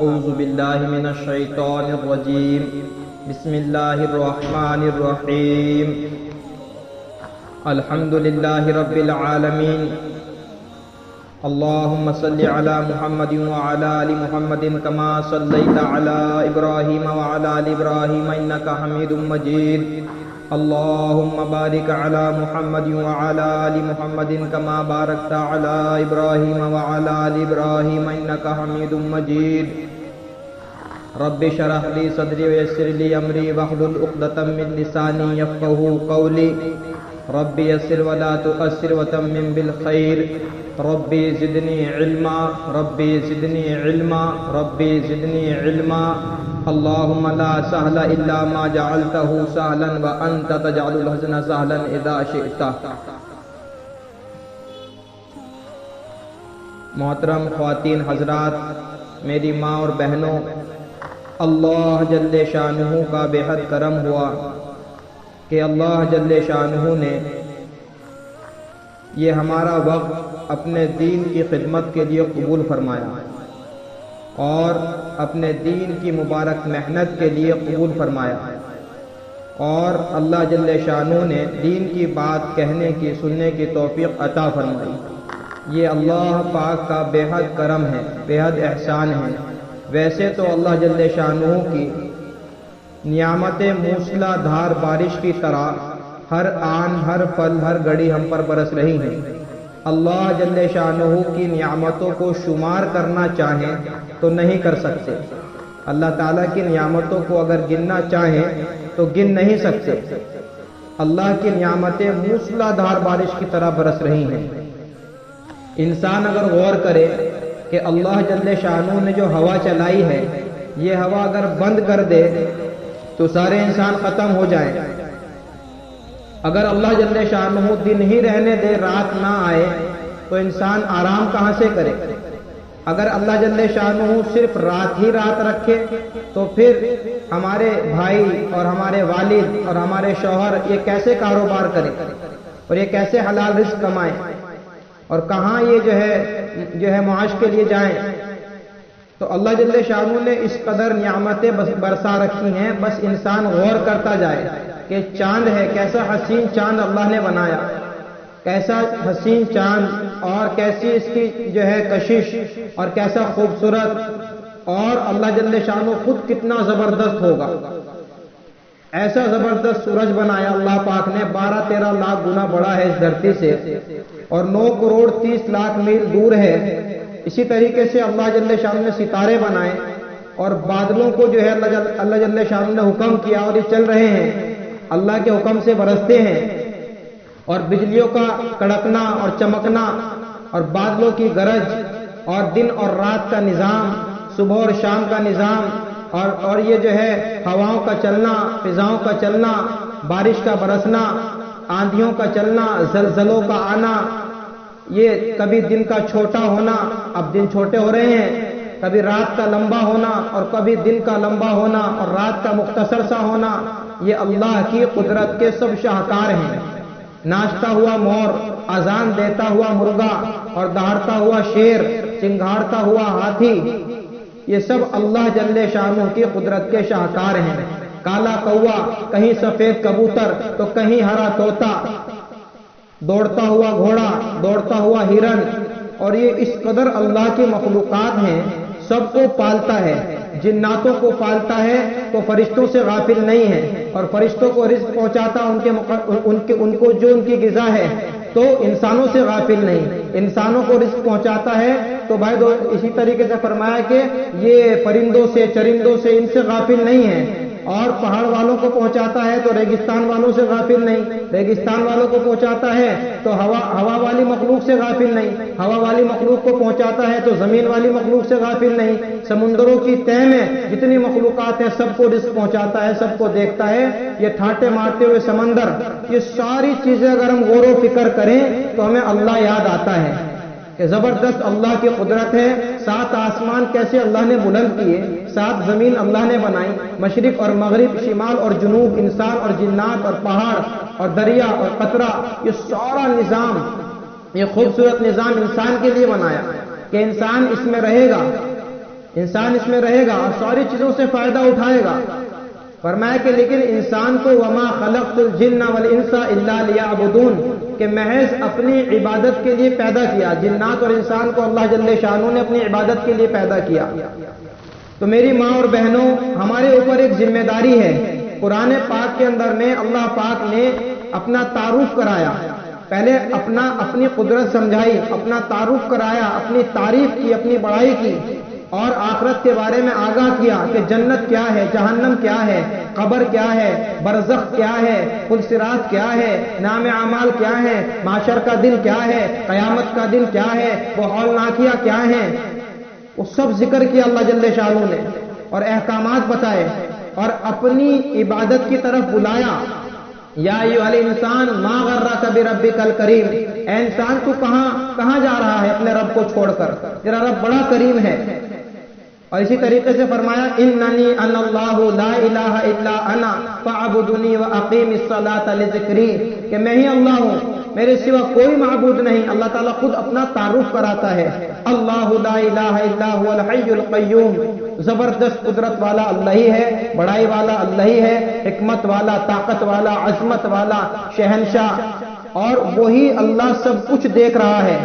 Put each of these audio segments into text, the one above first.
اعوذ باللہ من الشیطان الرجیم بسم اللہ الرحمن الرحیم الحمد للہ رب العالمین اللہم صل علی محمد وعلی آل محمد کما صلیت علی ابراہیم وعلی آل ابراہیم انکا حمید مجید اللہم بارک علی محمد وعلی آل محمد کما بارکت علی ابراہیم وعلی آل ابراہیم انکا حمید مجید رب اشرح لی صدری ویسر لی امری واحلل عقدۃ من لسانی یفقہوا قولی رب یسر ولا تؤثر وتمم بالخیر ربی زدنی علما ربی زدنی علما ربی زدنی علما اللہم لا سہل الا ما جعلتہ سہلا وانت تجعل الحزن سہلا اذا شئت۔ محترم خواتین حضرات، میری ماں اور بہنوں، اللہ جل شانہ کا بے حد کرم ہوا کہ اللہ جل شانہ نے یہ ہمارا وقت اپنے دین کی خدمت کے لیے قبول فرمایا اور اپنے دین کی مبارک محنت کے لیے قبول فرمایا، اور اللہ جل شانہ نے دین کی بات کہنے کی سننے کی توفیق عطا فرمائی۔ یہ اللہ پاک کا بے حد کرم ہے، بے حد احسان ہے۔ ویسے تو اللہ جل شانہ کی نعمتیں موسلا دھار بارش کی طرح ہر آن ہر پل ہر گھڑی ہم پر برس رہی ہیں۔ اللہ جل شانہ کی نعمتوں کو شمار کرنا چاہیں تو نہیں کر سکتے۔ اللہ تعالیٰ کی نعمتوں کو اگر گننا چاہیں تو گن نہیں سکتے۔ اللہ کی نعمتیں موسلا دھار بارش کی طرح برس رہی ہیں۔ انسان اگر غور کرے کہ اللہ جل شانہ نے جو ہوا چلائی ہے، یہ ہوا اگر بند کر دے تو سارے انسان ختم ہو جائیں۔ اگر اللہ جل شانہ دن ہی رہنے دے، رات نہ آئے، تو انسان آرام کہاں سے کرے؟ اگر اللہ جل شانہ صرف رات ہی رات رکھے تو پھر ہمارے بھائی اور ہمارے والد اور ہمارے شوہر یہ کیسے کاروبار کریں اور یہ کیسے حلال رزق کمائیں اور کہاں یہ جو ہے معاش کے لیے جائیں؟ تو اللہ جل شانہ نے اس قدر نعمتیں برسا رکھی ہیں، بس انسان غور کرتا جائے کہ چاند ہے، کیسا حسین چاند اللہ نے بنایا، کیسا حسین چاند اور کیسی اس کی جو ہے کشش اور کیسا خوبصورت، اور اللہ جل شانہ خود کتنا زبردست ہوگا۔ ایسا زبردست سورج بنایا اللہ پاک نے، 12-13 لاکھ گنا بڑا ہے اس دھرتی سے اور 9 کروڑ 30 لاکھ میل دور ہے۔ اسی طریقے سے اللہ جل شانہ نے ستارے بنائے اور بادلوں کو جو ہے اللہ جل شانہ نے حکم کیا اور یہ چل رہے ہیں، اللہ کے حکم سے برستے ہیں، اور بجلیوں کا کڑکنا اور چمکنا اور بادلوں کی گرج اور دن اور رات کا نظام، صبح اور شام کا نظام، اور یہ جو ہے ہواؤں کا چلنا، فضاؤں کا چلنا، بارش کا برسنا، آندھیوں کا چلنا، زلزلوں کا آنا، یہ کبھی دن کا چھوٹا ہونا، اب دن چھوٹے ہو رہے ہیں، کبھی رات کا لمبا ہونا اور کبھی دن کا لمبا ہونا اور رات کا مختصر سا ہونا، یہ اللہ کی قدرت کے سب شاہکار ہیں۔ ناچتا ہوا مور، اذان دیتا ہوا مرغا اور دہاڑتا ہوا شیر، چنگھاڑتا ہوا ہاتھی، یہ سب اللہ جل شانہ کی قدرت کے شاہکار ہیں۔ کالا کوا، کہیں سفید کبوتر تو کہیں ہرا طوطا، دوڑتا ہوا گھوڑا، دوڑتا ہوا ہرن، اور یہ اس قدر اللہ کی مخلوقات ہیں، سب کو پالتا ہے۔ جناتوں کو پالتا ہے تو فرشتوں سے غافل نہیں ہے، اور فرشتوں کو رزق پہنچاتا ان کو جو ان کی غذا ہے، تو انسانوں سے غافل نہیں۔ انسانوں کو رزق پہنچاتا ہے تو بھائی اسی طریقے سے فرمایا کہ یہ پرندوں سے چرندوں سے ان سے غافل نہیں ہے، اور پہاڑ والوں کو پہنچاتا ہے تو ریگستان والوں سے غافل نہیں، ریگستان والوں کو پہنچاتا ہے تو ہوا والی مخلوق سے غافل نہیں، ہوا والی مخلوق کو پہنچاتا ہے تو زمین والی مخلوق سے غافل نہیں، سمندروں کی تہ میں جتنی مخلوقات ہیں سب کو رزق پہنچاتا ہے، سب کو دیکھتا ہے۔ یہ ٹھاٹے مارتے ہوئے سمندر، یہ ساری چیزیں اگر ہم غور و فکر کریں تو ہمیں اللہ یاد آتا ہے کہ زبردست اللہ کی قدرت ہے۔ 7 آسمان کیسے اللہ نے بلند کیے، 7 زمین اللہ نے بنائی، مشرق اور مغرب، شمال اور جنوب، انسان اور جنات اور پہاڑ اور دریا اور قطرہ، یہ سارا نظام، یہ خوبصورت نظام انسان کے لیے بنایا کہ انسان اس میں رہے گا، انسان اس میں رہے گا اور ساری چیزوں سے فائدہ اٹھائے گا۔ فرمایا کہ لیکن انسان کو وما خلقت الجن والانس الا لیعبدون، کہ محض اپنی عبادت کے لیے پیدا کیا۔ جنات اور انسان کو اللہ جل شانہ نے اپنی عبادت کے لیے پیدا کیا۔ تو میری ماں اور بہنوں، ہمارے اوپر ایک ذمہ داری ہے۔ قرآن پاک کے اندر میں اللہ پاک نے اپنا تعارف کرایا، پہلے اپنی قدرت سمجھائی، اپنا تعارف کرایا، اپنی تعریف کی، اپنی بڑائی کی، اور آخرت کے بارے میں آگاہ کیا کہ جنت کیا ہے، جہنم کیا ہے، قبر کیا ہے، برزخ کیا ہے، پل صراط کیا ہے، نام اعمال کیا ہے، معاشر کا دن کیا ہے، قیامت کا دن کیا ہے، وہ ہولناکیاں کیا ہیں، وہ سب ذکر کیا اللہ جل شانہ نے، اور احکامات بتائے، اور اپنی عبادت کی طرف بلایا۔ یا ایھا الانسان ما غرک بربک الکریم، اے انسان تو کہاں جا رہا ہے اپنے رب کو چھوڑ کر، تیرا رب بڑا کریم ہے۔ اور اسی طریقے سے فرمایا اننی انا اللہ لا الہ الا انا فاعبدنی واقیم الصلاۃ لذکری، کہ میں ہی اللہ ہوں، میرے سوا کوئی معبود نہیں۔ اللہ تعالیٰ خود اپنا تعارف کراتا ہے، اللہ لا الہ الا هو الحی القیوم، زبردست قدرت والا اللہ ہی ہے، بڑائی والا اللہ ہی ہے، حکمت والا، طاقت والا، عظمت والا، شہنشاہ، اور وہی اللہ سب کچھ دیکھ رہا ہے۔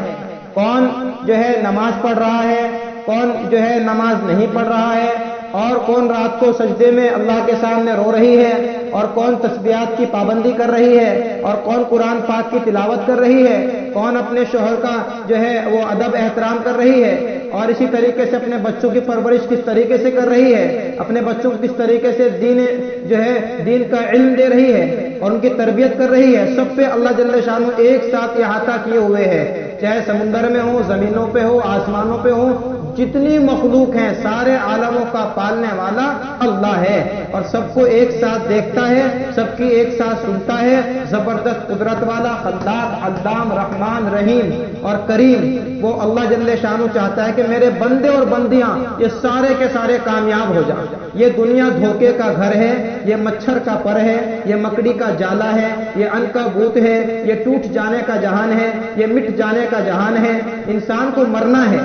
کون جو ہے نماز پڑھ رہا ہے، کون جو ہے نماز نہیں پڑھ رہا ہے، اور کون رات کو سجدے میں اللہ کے سامنے رو رہی ہے، اور کون تسبیحات کی پابندی کر رہی ہے، اور کون قرآن پاک کی تلاوت کر رہی ہے، کون اپنے شوہر کا جو ہے وہ ادب احترام کر رہی ہے، اور اسی طریقے سے اپنے بچوں کی پرورش کس طریقے سے کر رہی ہے، اپنے بچوں کو کس طریقے سے دین کا علم دے رہی ہے اور ان کی تربیت کر رہی ہے۔ سب پہ اللہ جل شانہ ایک ساتھ احاطہ کیے ہوئے ہے، چاہے سمندر میں ہو، زمینوں پہ ہو، آسمانوں پہ ہو، جتنی مخلوق ہیں سارے عالموں کا پالنے والا اللہ ہے، اور سب کو ایک ساتھ دیکھتا ہے، سب کی ایک ساتھ سنتا ہے۔ زبردست قدرت والا، خلاق، علام، رحمان، رحیم اور کریم، وہ اللہ جل شانہ چاہتا ہے کہ میرے بندے اور بندیاں یہ سارے کے سارے کامیاب ہو جائیں۔ یہ دنیا دھوکے کا گھر ہے، یہ مچھر کا پر ہے، یہ مکڑی کا جالا ہے، یہ عنکبوت ہے، یہ ٹوٹ جانے کا جہان ہے، یہ مٹ جانے کا جہان ہے۔ انسان کو مرنا ہے،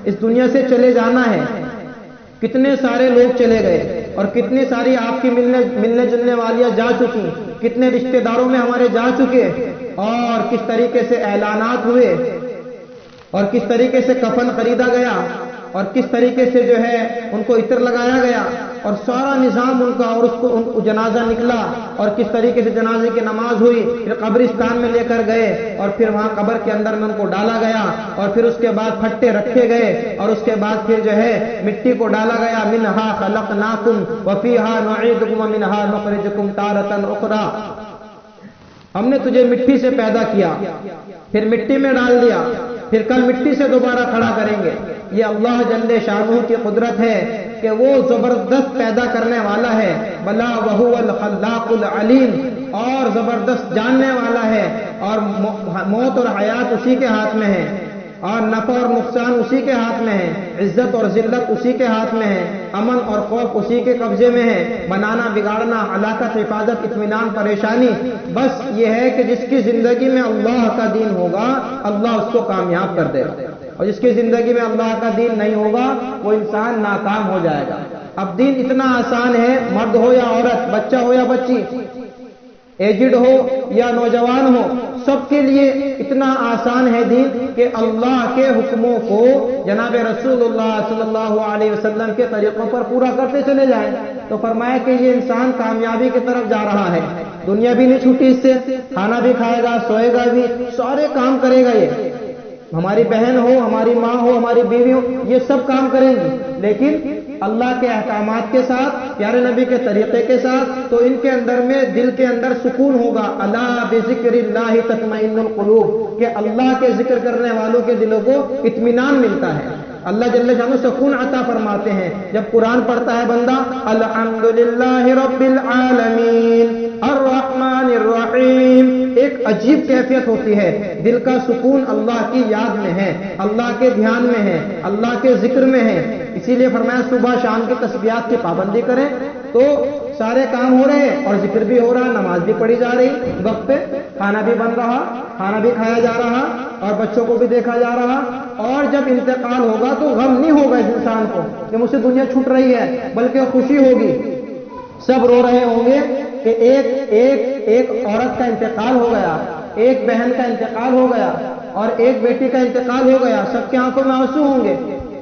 اس دنیا سے چلے جانا ہے۔ کتنے سارے لوگ چلے گئے، اور کتنی ساری آپ کی ملنے جلنے والیاں جا چکی، کتنے رشتہ داروں میں ہمارے جا چکے، اور کس طریقے سے اعلانات ہوئے، اور کس طریقے سے کفن خریدا گیا، اور کس طریقے سے جو ہے ان کو عطر لگایا گیا، اور سارا نظام ان کا، اور اس کو جنازہ نکلا، اور کس طریقے سے جنازے کی نماز ہوئی، پھر قبرستان میں لے کر گئے، اور پھر وہاں قبر کے اندر میں ان کو ڈالا گیا، اور پھر اس کے بعد پھٹے رکھے گئے، اور اس کے بعد پھر جو ہے مٹی کو ڈالا گیا۔ منہا خلقناکم وفیہا نعیدکم ومنہا نخرجکم تارۃ اخری، ہم نے تجھے مٹی سے پیدا کیا، پھر مٹی میں ڈال دیا، پھر کل مٹی سے دوبارہ کھڑا کریں گے۔ یہ اللہ جل شانہ کی قدرت ہے کہ وہ زبردست پیدا کرنے والا ہے، بلا وہو الخلاق العلیم، اور زبردست جاننے والا ہے، اور موت اور حیات اسی کے ہاتھ میں ہے، اور نفع اور نقصان اسی کے ہاتھ میں ہے، عزت اور ذلت اسی کے ہاتھ میں ہے، امن اور خوف اسی کے قبضے میں ہے، بنانا بگاڑنا، ہلاکت، حفاظت، اطمینان، پریشانی، بس یہ ہے کہ جس کی زندگی میں اللہ کا دین ہوگا اللہ اس کو کامیاب کر دے گا، اور جس کی زندگی میں اللہ کا دین نہیں ہوگا وہ انسان ناکام ہو جائے گا۔ اب دین اتنا آسان ہے، مرد ہو یا عورت، بچہ ہو یا بچی، ایجڈ ہو یا نوجوان ہو، سب کے لیے اتنا آسان ہے دین کہ اللہ کے حکموں کو جناب رسول اللہ صلی اللہ علیہ وسلم کے طریقوں پر پورا کرتے چلے جائیں تو فرمایا کہ یہ انسان کامیابی کی طرف جا رہا ہے۔ دنیا بھی نہیں چھوٹی اس سے، کھانا بھی کھائے گا، سوئے گا بھی، سارے کام کرے گا۔ یہ ہماری بہن ہو، ہماری ماں ہو، ہماری بیوی ہو، یہ سب کام کریں گی، لیکن اللہ کے احکامات کے ساتھ، پیارے نبی کے طریقے کے ساتھ، تو ان کے اندر میں دل کے اندر سکون ہوگا۔ الا بذکر اللہ تطمئن القلوب، کہ اللہ کے ذکر کرنے والوں کے دلوں کو اطمینان ملتا ہے، اللہ جل شانہ سکون عطا فرماتے ہیں۔ جب قرآن پڑھتا ہے بندہ الحمدللہ رب العالمین الرحمن الرحیم، ایک عجیب کیفیت ہوتی ہے، دل کا سکون اللہ کی یاد میں ہے، اللہ کے دھیان میں ہے، اللہ کے ذکر میں ہے۔ اسی لیے فرمایا صبح شام کی تسبیحات کی پابندی کریں تو سارے کام ہو رہے ہیں، اور ذکر بھی ہو رہا، نماز بھی پڑھی جا رہی وقت پہ، کھانا بھی بن رہا، کھانا بھی کھایا جا رہا اور بچوں کو بھی دیکھا جا رہا، اور جب انتقال ہوگا تو غم نہیں ہوگا اس انسان کو کہ مجھ سے دنیا چھوٹ رہی ہے، بلکہ خوشی ہوگی۔ سب رو رہے ہوں گے کہ ایک عورت کا انتقال ہو گیا، ایک بہن کا انتقال ہو گیا اور ایک بیٹی کا انتقال ہو گیا، سب کی آنکھوں میں آنسو ہوں گے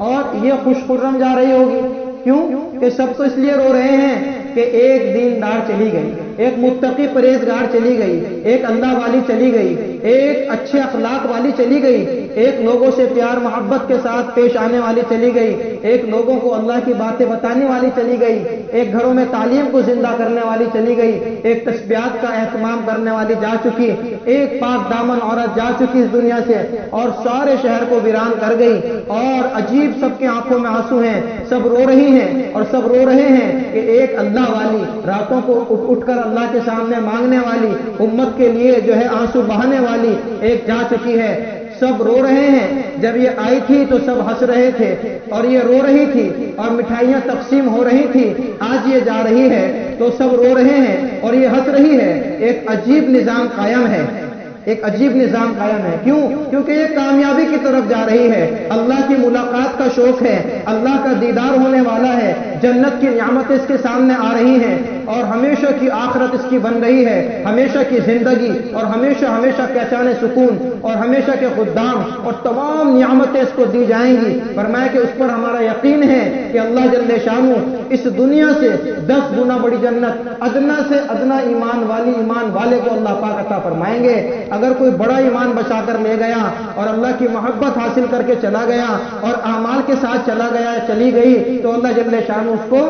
اور یہ خوش خرم جا رہی ہوگی۔ کیوں کہ سب تو اس لیے رو رہے ہیں کہ ایک دیندار چلی گئی، ایک متقی پرہیزگار چلی گئی، ایک اللہ والی چلی گئی، ایک اچھے اخلاق والی چلی گئی، ایک لوگوں سے پیار محبت کے ساتھ پیش آنے والی چلی گئی، ایک لوگوں کو اللہ کی باتیں بتانے والی چلی گئی، ایک گھروں میں تعلیم کو زندہ کرنے والی چلی گئی، ایک تسبیحات کا اہتمام کرنے والی جا چکی، ایک پاک دامن عورت جا چکی اس دنیا سے اور سارے شہر کو ویران کر گئی، اور عجیب سب کی آنکھوں میں آنسو ہیں، سب رو رہی ہیں اور سب رو رہے ہیں کہ ایک اللہ والی راتوں کو اٹھ کر اللہ کے سامنے مانگنے والی، امت کے لیے جو ہے آنسو بہانے والی ایک جا چکی ہے۔ سب رو رہے ہیں، جب یہ آئی تھی تو سب ہنس رہے تھے اور یہ رو رہی تھی اور مٹھائیاں تقسیم ہو رہی تھی، آج یہ جا رہی ہے تو سب رو رہے ہیں اور یہ ہنس رہی ہے۔ ایک عجیب نظام قائم ہے، ایک عجیب نظام قائم ہے۔ کیوں؟ کیونکہ یہ کامیابی کی طرف جا رہی ہے، اللہ کی ملاقات کا شوق ہے، اللہ کا دیدار ہونے والا ہے، جنت کی نعمتیں اس کے سامنے آ رہی ہیں اور ہمیشہ کی آخرت اس کی بن رہی ہے، ہمیشہ کی زندگی اور ہمیشہ کہچانے سکون اور ہمیشہ کے خدام اور تمام نعمتیں اس کو دی جائیں گی۔ فرمایا کہ اس پر ہمارا یقین ہے کہ اللہ جل شانہ اس دنیا سے 10 گنا بڑی جنت ادنا سے ادنا ایمان والے کو اللہ پاک عطا فرمائیں گے۔ اگر کوئی بڑا ایمان بچا کر لے گیا اور اللہ کی محبت حاصل کر کے چلا گیا اور اعمال کے ساتھ چلا گیا چلی گئی تو اللہ جل شانہ اس کو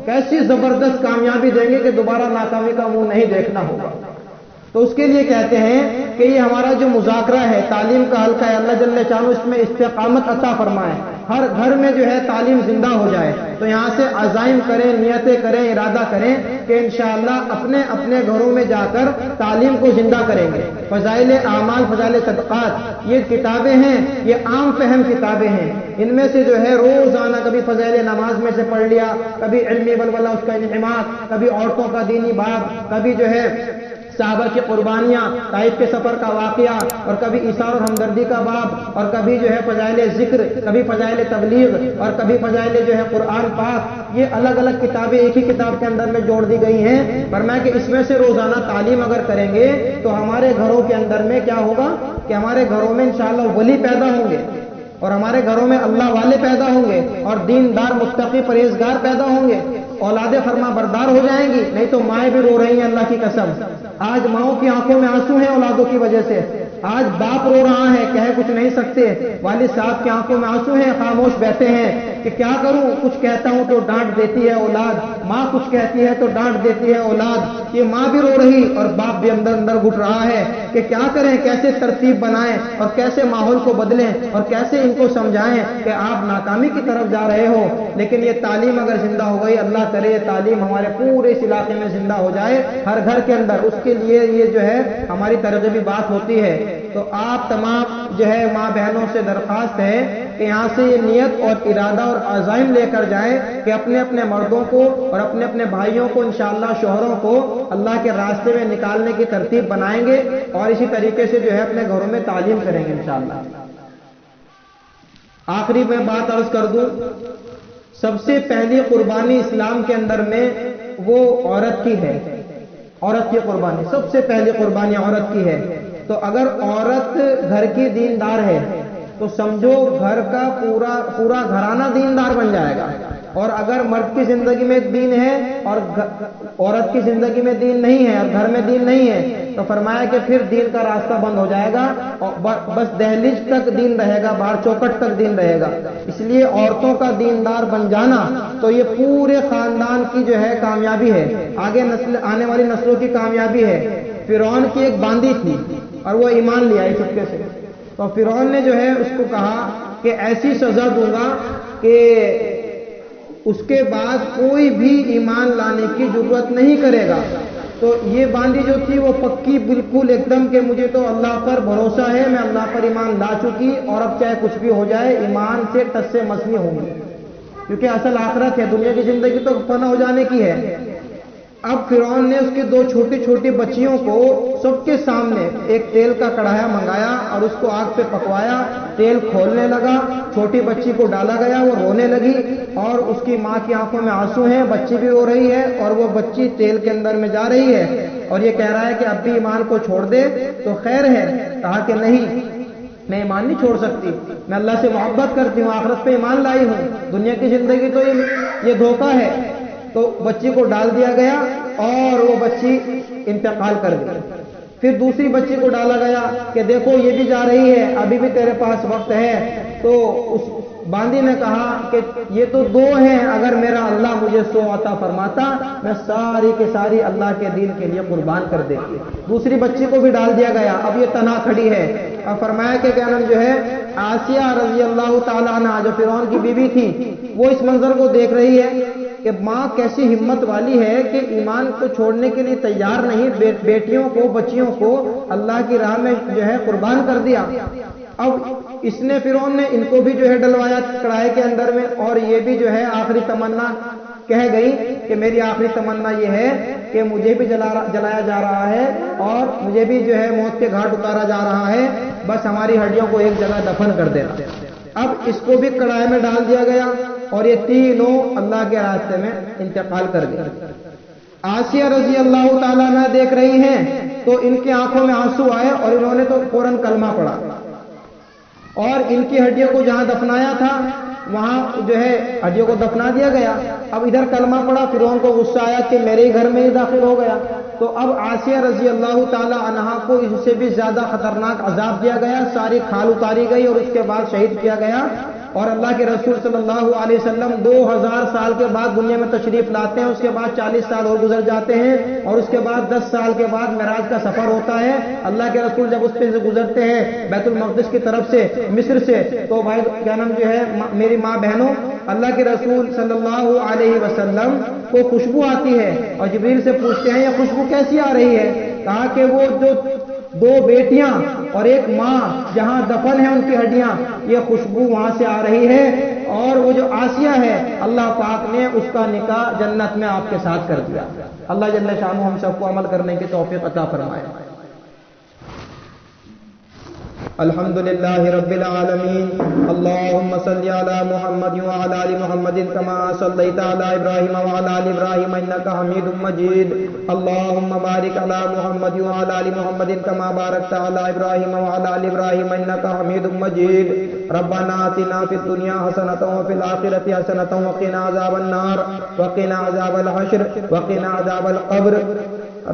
کیسی زبردست کامیابی دیں گے کہ دوبارہ ناکامی کا منہ نہیں دیکھنا ہوگا۔ تو اس کے لیے کہتے ہیں کہ یہ ہمارا جو مذاکرہ ہے، تعلیم کا حلقہ ہے، اللہ جل شانہ اس میں استقامت عطا فرمائے، ہر گھر میں جو ہے تعلیم زندہ ہو جائے۔ تو یہاں سے عزائم کریں، نیتیں کریں، ارادہ کریں کہ انشاءاللہ اپنے اپنے گھروں میں جا کر تعلیم کو زندہ کریں گے۔ فضائل اعمال، فضائل صدقات، یہ کتابیں ہیں، یہ عام فہم کتابیں ہیں، ان میں سے جو ہے روزانہ کبھی فضائل نماز میں سے پڑھ لیا، کبھی علمی بلبلہ اس کا انعماد، کبھی عورتوں کا دینی باب، کبھی جو ہے صحابہ کی قربانیاں، طائف کے سفر کا واقعہ، اور کبھی ایثار اور ہمدردی کا باب، اور کبھی جو ہے فضائل ذکر، کبھی فضائل تبلیغ، اور کبھی فضائل جو ہے قرآن پاک۔ یہ الگ الگ کتابیں ایک ہی کتاب کے اندر میں جوڑ دی گئی ہیں۔ فرمایا کہ اس میں سے روزانہ تعلیم اگر کریں گے تو ہمارے گھروں کے اندر میں کیا ہوگا کہ ہمارے گھروں میں انشاءاللہ ولی پیدا ہوں گے اور ہمارے گھروں میں اللہ والے پیدا ہوں گے اور دیندار متقی پرہیزگار پیدا ہوں گے، اولادیں فرما بردار ہو جائیں گی۔ نہیں تو مائیں بھی رو رہی ہیں، اللہ کی قسم آج ماؤں کی آنکھوں میں آنسو ہیں اولادوں کی وجہ سے، آج باپ رو رہا ہے، کہہ کچھ نہیں سکتے، والد صاحب کی آنکھوں میں آنسو ہیں، خاموش بیٹھے ہیں کہ کیا کروں، کچھ کہتا ہوں تو ڈانٹ دیتی ہے اولاد، ماں کچھ کہتی ہے تو ڈانٹ دیتی ہے اولاد۔ یہ ماں بھی رو رہی اور باپ بھی اندر اندر گھٹ رہا ہے کہ کیا کریں، کیسے ترتیب بنائیں اور کیسے ماحول کو بدلیں اور کیسے ان کو سمجھائیں کہ آپ ناکامی کی طرف جا رہے ہو۔ لیکن یہ تعلیم اگر زندہ ہو گئی، اللہ کرے یہ تعلیم ہمارے پورے اس علاقے میں زندہ ہو جائے، ہر گھر کے اندر، اس کے لیے یہ جو ہے ہماری ترغیبی بات ہوتی ہے۔ تو آپ تمام جو ہے ماں بہنوں سے درخواست ہے کہ یہاں سے یہ نیت اور ارادہ اور عزائم لے کر جائیں کہ اپنے اپنے مردوں کو اور اپنے اپنے بھائیوں کو انشاءاللہ شوہروں کو اللہ کے راستے میں نکالنے کی ترتیب بنائیں گے اور اسی طریقے سے جو ہے اپنے گھروں میں تعلیم کریں گے انشاءاللہ۔ آخری میں بات عرض کر دوں، سب سے پہلی قربانی اسلام کے اندر میں وہ عورت کی ہے، عورت کی قربانی، سب سے پہلی قربانی عورت کی ہے۔ تو اگر عورت گھر کی دیندار ہے تو سمجھو گھر کا پورا گھرانہ دیندار بن جائے گا، اور اگر مرد کی زندگی میں دین ہے اور عورت کی زندگی میں دین نہیں ہے اور گھر میں دین نہیں ہے تو فرمایا کہ پھر دین کا راستہ بند ہو جائے گا اور بس دہلیز تک دین رہے گا، باہر چوکٹ تک دین رہے گا۔ اس لیے عورتوں کا دیندار بن جانا تو یہ پورے خاندان کی جو ہے کامیابی ہے، آگے آنے والی نسلوں کی کامیابی ہے۔ فرعون کی ایک باندی تھی اور وہ ایمان لے آئی چپکے سے، تو فرعون نے جو ہے اس کو کہا کہ ایسی سزا دوں گا کہ اس کے بعد کوئی بھی ایمان لانے کی ضرورت نہیں کرے گا۔ تو یہ باندی جو تھی وہ پکی بالکل ایک دم کہ مجھے تو اللہ پر بھروسہ ہے، میں اللہ پر ایمان لا چکی اور اب چاہے کچھ بھی ہو جائے ایمان سے ٹس سے مس نہیں ہوں گی، کیونکہ اصل آخرت ہے، دنیا کی زندگی تو فنا ہو جانے کی ہے۔ اب فرعون نے اس کی دو چھوٹی چھوٹی بچیوں کو سب کے سامنے ایک تیل کا کڑھایا منگایا اور اس کو آگ پہ پکوایا، تیل کھولنے لگا، چھوٹی بچی کو ڈالا گیا، وہ رونے لگی اور اس کی ماں کی آنکھوں میں آنسو ہیں، بچی بھی رو رہی ہے اور وہ بچی تیل کے اندر میں جا رہی ہے اور یہ کہہ رہا ہے کہ اب بھی ایمان کو چھوڑ دے تو خیر ہے۔ کہا کہ نہیں، میں ایمان نہیں چھوڑ سکتی، میں اللہ سے محبت کرتی ہوں، آخرت پہ ایمان لائی ہوں، دنیا کی زندگی تو یہ دھوکہ ہے۔ تو بچی کو ڈال دیا گیا اور وہ بچی انتقال کر گئی۔ پھر دوسری بچی کو ڈالا گیا کہ دیکھو یہ بھی جا رہی ہے، ابھی بھی تیرے پاس وقت ہے۔ تو اس باندی نے کہا کہ یہ تو دو ہیں، اگر میرا اللہ مجھے 100 عطا فرماتا میں ساری کی ساری اللہ کے دین کے لیے قربان کر دیتی۔ دوسری بچی کو بھی ڈال دیا گیا، اب یہ تنہا کھڑی ہے۔ اور فرمایا کہ کیا نام جو ہے آسیہ رضی اللہ تعالیٰ عنہ جو فرعون کی بیوی تھی، وہ اس منظر کو دیکھ رہی ہے کہ ماں کیسی ہمت والی ہے کہ ایمان کو چھوڑنے کے لیے تیار نہیں، بیٹیوں کو بچیوں کو اللہ کی راہ میں جو ہے قربان کر دیا۔ اب اس نے فرعون نے ان کو بھی جو ہے ڈلوایا کڑھائی کے اندر میں، اور یہ بھی جو ہے آخری تمنا کہہ گئی کہ میری آخری تمنا یہ ہے کہ مجھے بھی جلایا جا رہا ہے اور مجھے بھی جو ہے موت کے گھاٹ اتارا جا رہا ہے، بس ہماری ہڈیوں کو ایک جگہ دفن کر دینا۔ اب اس کو بھی کڑھائی میں ڈال دیا گیا اور یہ تینوں اللہ کے راستے میں انتقال کر گئے۔ آسیہ رضی اللہ تعالیٰ عنہ دیکھ رہی ہیں تو ان کی آنکھوں میں آنسو آئے اور انہوں نے تو فوراً کلمہ پڑھا اور ان کی ہڈیوں کو جہاں دفنایا تھا وہاں جو ہے ہڈیوں کو دفنا دیا گیا۔ اب ادھر کلمہ پڑھا، فرعون کو غصہ آیا کہ میرے ہی گھر میں ہی داخل ہو گیا۔ تو اب آسیہ رضی اللہ تعالی عنہا کو اس سے بھی زیادہ خطرناک عذاب دیا گیا، ساری کھال اتاری گئی اور اس کے بعد شہید کیا گیا۔ اور اللہ کے رسول صلی اللہ علیہ وسلم 2000 سال کے بعد دنیا میں تشریف لاتے ہیں، اس کے بعد 40 سال اور گزر جاتے ہیں اور اس کے بعد 10 سال کے بعد معراج کا سفر ہوتا ہے۔ اللہ کے رسول جب اس پہ سے گزرتے ہیں بیت المقدس کی طرف سے مصر سے، تو بھائی کیا نام جو ہے میری ماں بہنوں، اللہ کے رسول صلی اللہ علیہ وسلم کو خوشبو آتی ہے اور جبریل سے پوچھتے ہیں یہ خوشبو کیسی آ رہی ہے؟ کہا کہ وہ جو 2 بیٹیاں اور ایک ماں جہاں دفن ہے ان کی ہڈیاں، یہ خوشبو وہاں سے آ رہی ہے۔ اور وہ جو آسیہ ہے اللہ پاک نے اس کا نکاح جنت میں آپ کے ساتھ کر دیا۔ اللہ جل شانہ ہم سب کو عمل کرنے کی توفیق عطا فرمائے۔ الحمدللہ رب العالمین، اللہم صلی علی محمد وعلی آل محمد کما صلیت علی ابراہیم وعلی آل ابراہیم انکا حمید مجید، اللہم بارک علی محمد وعلی آل محمد کما بارکت علی ابراہیم وعلی آل ابراہیم انکا حمید مجید۔ ربنا آتنا فی الدنیا حسنۃ وفی الآخرۃ حسنۃ وقنا عذاب النار وقنا عذاب الحشر وقنا عذاب القبر۔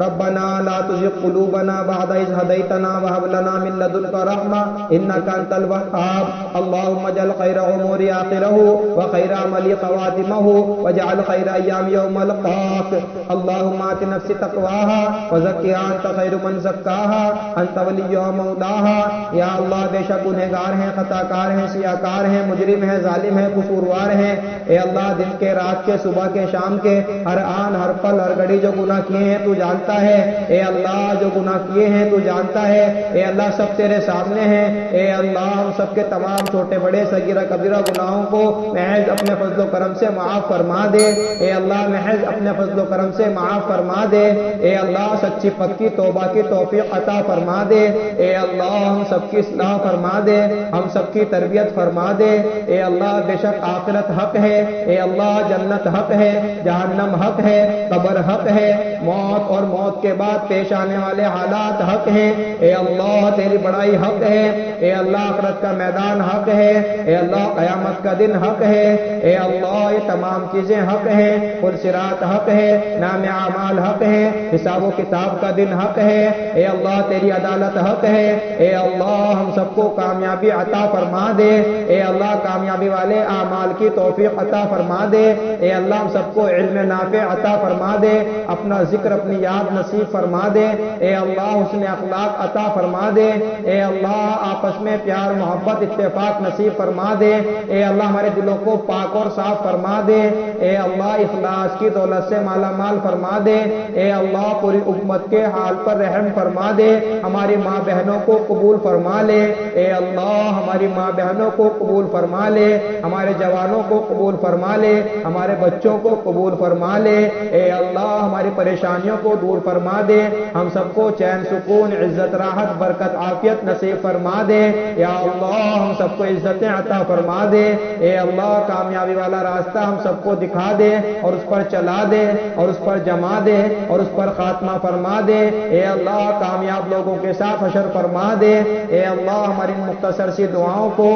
ربنا لا تزغ قلوبنا بعد إذ هديتنا وهب لنا من لدنك رحمة إنك أنت الوهاب۔ اللهم اجعل خير أموري آخره وخير عملي خواتمه واجعل خير أيام يوم ألقاك۔ اللهم آت نفسي تقواها وزكها أنت خير من زكاها أنت وليها مولاها۔ یا اللہ بے شک گنہگار ہیں، خطا کار ہیں، سیاکار ہیں، مجرم ہیں، ظالم ہیں، قصوروار ہیں۔ اے اللہ دن کے، رات کے، صبح کے، شام کے، ہر آن ہر پل ہر گھڑی جو گناہ کیے ہیں تو جانتا ہے۔ اے اللہ جو گناہ کیے ہیں تو جانتا ہے۔ اے اللہ سب تیرے سامنے ہیں۔ اے اللہ ہم سب کے تمام چھوٹے بڑے صغیرہ کبیرہ گناہوں کو محض اپنے فضل و کرم سے معاف فرما دے۔ اے اللہ محض اپنے فضل و کرم سے معاف فرما دے۔ اے اللہ سچی پکی توبہ کی توفیق عطا فرما دے۔ اے اللہ ہم سب کی اصلاح فرما دے، ہم سب کی تربیت فرما دے۔ اے اللہ بے شک آخرت حق ہے، اے اللہ جنت حق ہے، جہنم حق ہے، قبر حق ہے، موت اور موت کے بعد پیش آنے والے حالات حق ہیں۔ اے اللہ تیری بڑائی حق ہے۔ اے اللہ آخرت کا میدان حق ہے۔ اے اللہ قیامت کا دن حق ہے۔ اے اللہ یہ تمام چیزیں حق ہیں، پل صراط حق ہے، نام اعمال حق ہے، حساب و کتاب کا دن حق ہے۔ اے اللہ تیری عدالت حق ہے۔ اے اللہ ہم سب کو کامیابی عطا فرما دے۔ اے اللہ کامیابی والے اعمال کی توفیق عطا فرما دے۔ اے اللہ ہم سب کو علم نافع عطا فرما دے، اپنا ذکر اپنی یاد کامیاب نصیب فرما دے، اے اللہ حسن اخلاق عطا فرما دے، اے اللہ آپس میں پیار محبت اتفاق نصیب فرما دے، اے اللہ ہمارے دلوں کو پاک اور صاف فرما دے، اے اللہ اخلاص کی دولت سے مالا مال فرما دے، اے اللہ پوری امت کے حال پر رحم فرما دے، ہماری ماں بہنوں کو قبول فرما لے، اے اللہ ہماری ماں بہنوں کو قبول فرما لے، ہمارے جوانوں کو قبول فرما لے، ہمارے بچوں کو قبول فرما لے، اے اللہ ہماری پریشانیوں کو دور فرما دے، ہم سب کو چین سکون عزت راحت برکت عافیت نصیب فرما دے، یا اللہ ہم سب کو عزتیں عطا فرما دے، اے اللہ کامیابی والا راستہ ہم سب کو دکھا دے اور اس پر چلا دے اور اس پر جما دے اور اس پر خاتمہ فرما دے، اے اللہ کامیاب لوگوں کے ساتھ حشر فرما دے، اے اللہ ہماری مختصر سی دعاؤں کو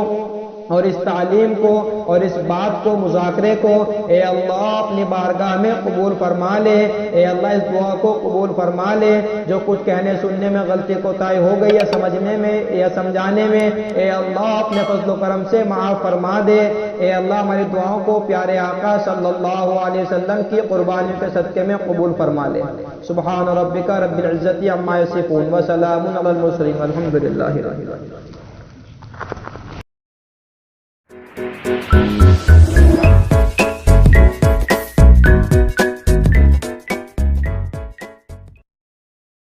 اور اس تعلیم کو اور اس بات کو مذاکرے کو اے اللہ اپنی بارگاہ میں قبول فرما لے، اے اللہ اس دعا کو قبول فرما لے، جو کچھ کہنے سننے میں غلطی کوتاہی ہو گئی یا سمجھنے میں یا سمجھانے میں اے اللہ اپنے فضل و کرم سے معاف فرما دے، اے اللہ ہماری دعاؤں کو پیارے آقا صلی اللہ علیہ وسلم کی قربانی کے صدقے میں قبول فرما لے۔ سبحان ربک رب العزت عما یصفون وسلام علی المرسلین والحمد للہ رب العالمین۔